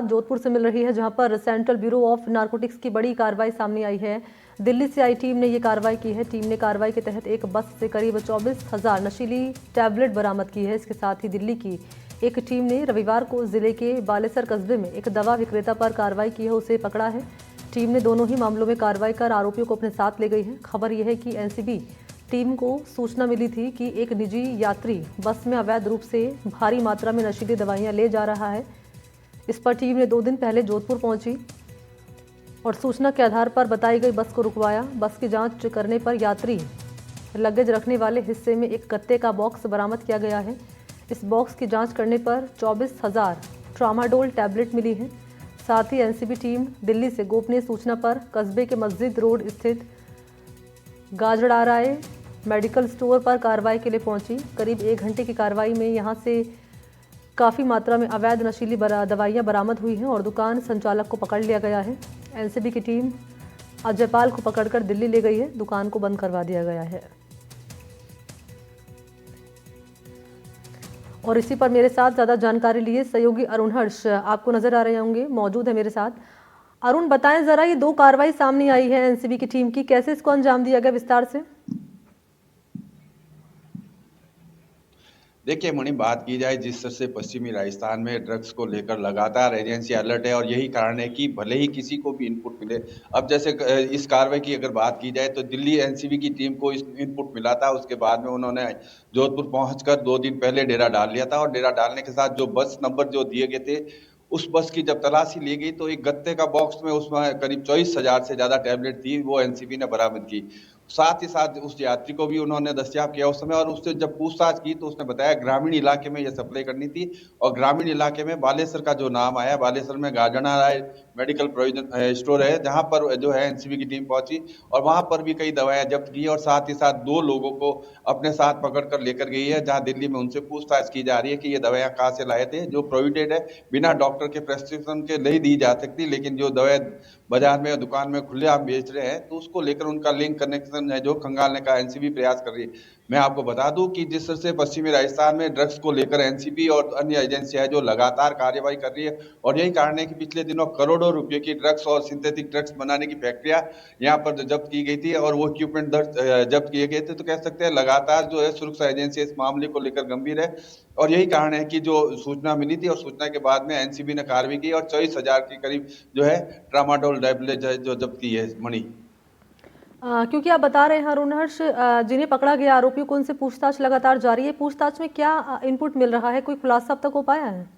जोधपुर से मिल रही है, जहां पर सेंट्रल ब्यूरो ऑफ नारकोटिक्स की बड़ी कार्रवाई सामने आई है। दिल्ली से आई टीम ने ये कार्रवाई की है। टीम ने कार्रवाई के तहत एक बस से करीब 24,000 नशीली टैबलेट बरामद की है। इसके साथ ही दिल्ली की एक टीम ने रविवार को जिले के बालेसर कस्बे में एक दवा विक्रेता पर कार्रवाई की है, उसे पकड़ा है। टीम ने दोनों ही मामलों में कार्रवाई कर आरोपियों को अपने साथ ले गई है। खबर यह है कि एनसीबी टीम को सूचना मिली थी कि एक निजी यात्री बस में अवैध रूप से भारी मात्रा में नशीली दवाइयां ले जा रहा है। इस पर टीम ने 2 दिन पहले जोधपुर पहुंची और सूचना के आधार पर बताई गई बस को रुकवाया। बस की जांच करने पर यात्री लगेज रखने वाले हिस्से में एक गत्ते का बॉक्स बरामद किया गया है। इस बॉक्स की जांच करने पर 24,000 ट्रामाडोल टैबलेट मिली है। साथ ही एनसीबी टीम दिल्ली से गोपनीय सूचना पर कस्बे के मस्जिद रोड स्थित गाजड़ाराय मेडिकल स्टोर पर कार्रवाई के लिए पहुंची। करीब 1 घंटे की कार्रवाई में यहां से काफ़ी मात्रा में अवैध नशीली दवाइयां बरामद हुई हैं और दुकान संचालक को पकड़ लिया गया है। एनसीबी की टीम अजयपाल को पकड़कर दिल्ली ले गई है। दुकान को बंद करवा दिया गया है। और इसी पर मेरे साथ ज़्यादा जानकारी लिए सहयोगी अरुण हर्ष आपको नजर आ रहे होंगे, मौजूद है मेरे साथ। अरुण, बताएं जरा, ये 2 कार्रवाई सामने आई है एनसीबी की टीम की, कैसे इसको अंजाम दिया गया, विस्तार से। देखिए मणि, बात की जाए जिस तरह से पश्चिमी राजस्थान में ड्रग्स को लेकर लगातार एजेंसी अलर्ट है और यही कारण है कि भले ही किसी को भी इनपुट मिले। अब जैसे इस कार्रवाई की अगर बात की जाए तो दिल्ली एनसीबी की टीम को इस इनपुट मिला था, उसके बाद में उन्होंने जोधपुर पहुंचकर 2 दिन पहले डेरा डाल लिया था और डेरा डालने के साथ जो बस नंबर जो दिए गए थे उस बस की जब तलाशी ली गई तो एक गत्ते का बॉक्स में उसमें करीब 24,000 से ज्यादा टैबलेट थी, वो एनसीबी ने बरामद की। साथ ही साथ उस यात्री को भी उन्होंने दस्तयाब किया उस समय और उससे जब पूछताछ की तो उसने बताया ग्रामीण इलाके में यह सप्लाई करनी थी और ग्रामीण इलाके में बालेसर का जो नाम आया, बालेसर में गाजणा राय मेडिकल प्रोविजन स्टोर है, जहां पर जो है एनसीबी की टीम पहुंची और वहां पर भी कई दवाएं जब्त की और साथ ही साथ 2 लोगों को अपने साथ पकड़ कर लेकर गई है, जहां दिल्ली में उनसे पूछताछ की जा रही है कि ये दवाएं कहाँ से लाए थे, जो प्रोविडेड है, बिना डॉक्टर के प्रेस्क्रिप्शन के नहीं दी जा सकती, लेकिन जो दवाएं बाजार में दुकान में खुलेआम बेच रहे हैं तो उसको लेकर उनका लिंक कनेक्शन है जो खंगालने का एनसीबी प्रयास कर रही है। मैं आपको बता दूं कि जिस तरह से पश्चिमी राजस्थान में ड्रग्स को लेकर एनसीबी और अन्य एजेंसियां जो लगातार कार्रवाई कर रही है और यही कारण है कि पिछले दिनों करोड़ों रुपए की ड्रग्स और सिंथेटिक ड्रग्स बनाने की फैक्ट्रियां यहाँ पर जब्त की गई थी और वो इक्विपमेंट जब्त किए गए थे। तो कह सकते हैं लगातार जो है सुरक्षा एजेंसी इस मामले को लेकर गंभीर है और यही कारण है कि जो सूचना मिली थी और सूचना के बाद में एनसीबी ने कार्रवाई की और 24,000 के करीब जो है ट्रामाडोल टैबलेट जो जब्त की है मणि। क्योंकि आप बता रहे हैं अरुण हर्ष, जिन्हें पकड़ा गया आरोपियों को उनसे पूछताछ लगातार जारी है। पूछताछ में क्या इनपुट मिल रहा है, कोई खुलासा अब तक हो पाया है?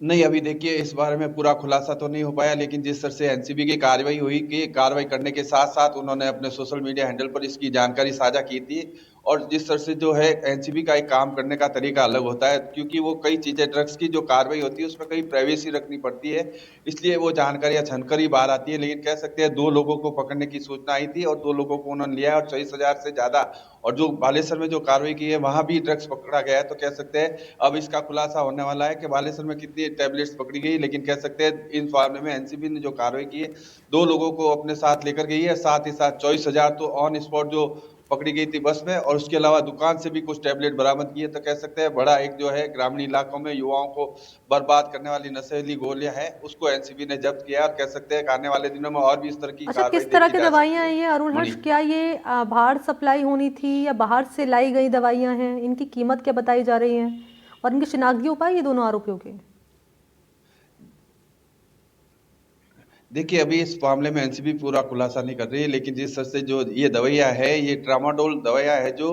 नहीं, अभी देखिए इस बारे में पूरा खुलासा तो नहीं हो पाया, लेकिन जिस तरह से एनसीबी की कार्रवाई हुई कि कार्रवाई करने के साथ साथ उन्होंने अपने सोशल मीडिया हैंडल पर इसकी जानकारी साझा की थी और जिस तरह से जो है एनसीबी का एक काम करने का तरीका अलग होता है क्योंकि वो कई चीजें ड्रग्स की जो कार्रवाई होती है उसमें कई प्राइवेसी रखनी पड़ती है, इसलिए वो जानकारियां छनकर ही बाहर आती है। लेकिन कह सकते हैं 2 लोगों को पकड़ने की सूचना आई थी और 2 लोगों को उन्होंने लिया है और 24,000 से ज्यादा और जो बालेसर में जो कार्रवाई की है वहां भी ड्रग्स पकड़ा गया है। तो कह सकते हैं अब इसका खुलासा होने वाला है कि बालेसर में कितनी टैबलेट्स पकड़ी गई, लेकिन कह सकते हैं इन मामले में एनसीबी ने जो कार्रवाई की है 2 लोगों को अपने साथ लेकर गई है, साथ ही साथ 24,000 तो ऑन स्पॉट जो पकड़ी गई थी बस में और उसके अलावा दुकान से भी कुछ टैबलेट बरामद किए। तो कह सकते हैं बड़ा एक जो है ग्रामीण इलाकों में युवाओं को बर्बाद करने वाली नशीली गोलियां है उसको एनसीबी ने जब्त किया और कह सकते हैं आने वाले दिनों में और भी इस तरह की अच्छा, कार्रवाई किस तरह देखी की जा दवाइयां सकती हैं है ये अरुण हर्ष? मणि। क्या ये बाहर सप्लाई होनी थी या बाहर से लाई गई दवाइयां हैं? इनकी कीमत क्या बताई जा रही है और इनकी शिनाख्त हो पाई ये दोनों आरोपियों की? देखिए अभी इस मामले में एनसीबी पूरा खुलासा नहीं कर रही है, लेकिन जिस तरह से जो ये दवाइयाँ है ये ट्रामाडोल दवाइयाँ है जो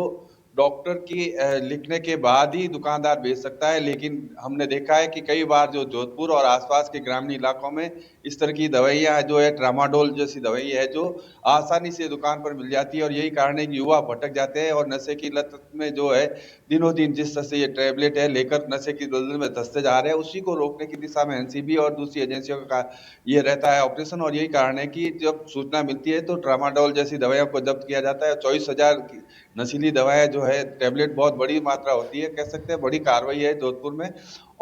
डॉक्टर की लिखने के बाद ही दुकानदार बेच सकता है। लेकिन हमने देखा है कि कई बार जो जोधपुर और आसपास के ग्रामीण इलाकों में इस तरह की दवाइयाँ जो है ट्रामाडोल जैसी दवाई है जो आसानी से दुकान पर मिल जाती है और यही कारण है कि युवा भटक जाते हैं और नशे की लत में जो है दिनों दिन जिस तरह से ये टैबलेट है लेकर नशे की दलदल में धंसते जा रहे हैं, उसी को रोकने की दिशा में एनसीबी और दूसरी एजेंसियों का ये रहता है ऑपरेशन। और यही कारण है कि जब सूचना मिलती है तो ट्रामाडोल जैसी दवाइयों को जब्त किया जाता है। 24,000 नशीली दवाएं जो है टैबलेट बहुत बड़ी मात्रा होती है, कह सकते हैं बड़ी कार्रवाई है जोधपुर में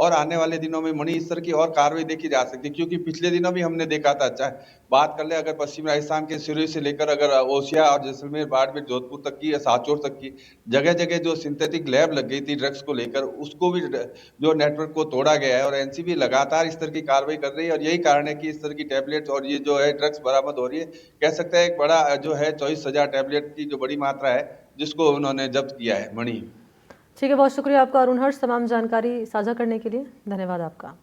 और आने वाले दिनों में मणि इस तरह की और कार्रवाई देखी जा सकती है, क्योंकि पिछले दिनों भी हमने देखा था। चाहे बात कर ले अगर पश्चिमी राजस्थान के सिरोही से लेकर अगर ओसिया और जैसलमेर, बाड़मेर, जोधपुर तक की या सांचौर तक की जगह जगह जो सिंथेटिक लैब लग गई थी ड्रग्स को लेकर, उसको भी जो नेटवर्क को तोड़ा गया है। और एनसीबी लगातार इस तरह की कार्रवाई कर रही है और यही कारण है कि इस तरह की टैबलेट्स और ये जो है ड्रग्स बरामद हो रही है। कह सकते हैं एक बड़ा जो है 24,000 टैबलेट की जो बड़ी मात्रा है जिसको उन्होंने जब्त किया है। मणि, ठीक है, बहुत शुक्रिया आपका अरुण हर्ष, तमाम जानकारी साझा करने के लिए। धन्यवाद आपका।